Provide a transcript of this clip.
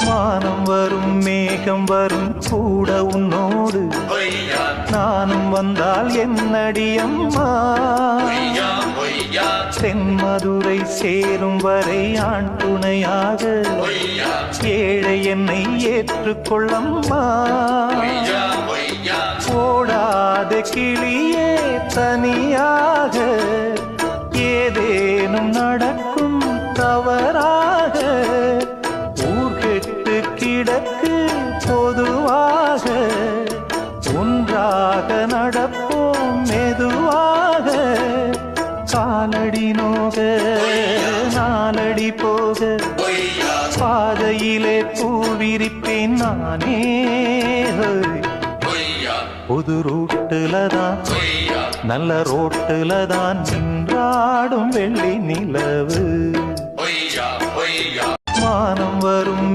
வானம் வரும் மேகம் வரும் கூட உன்னோடு நானும் வந்தால் என்னடியம்மா தென்மதுரை சேரும் வரை ஆண் துணையாக ஏழை என்னை ஏற்றுக்கொள்ளம்மா ஓடாத கிளியே தனியாக ஏதேனும் நடக்கும் தவறாக ஊர்கெட்டு கிடக்கு பொதுவாக ஒன்றாக நடப்போம் மெதுவாக காலடி நோக நாலடி போக பாதையிலே பூவிரிப்பேன் நானே புது ரூட்டுல தான் நல்ல ரோட்டுல தான் நின்றாடும் வெள்ளி நிலவு வானம் வரும்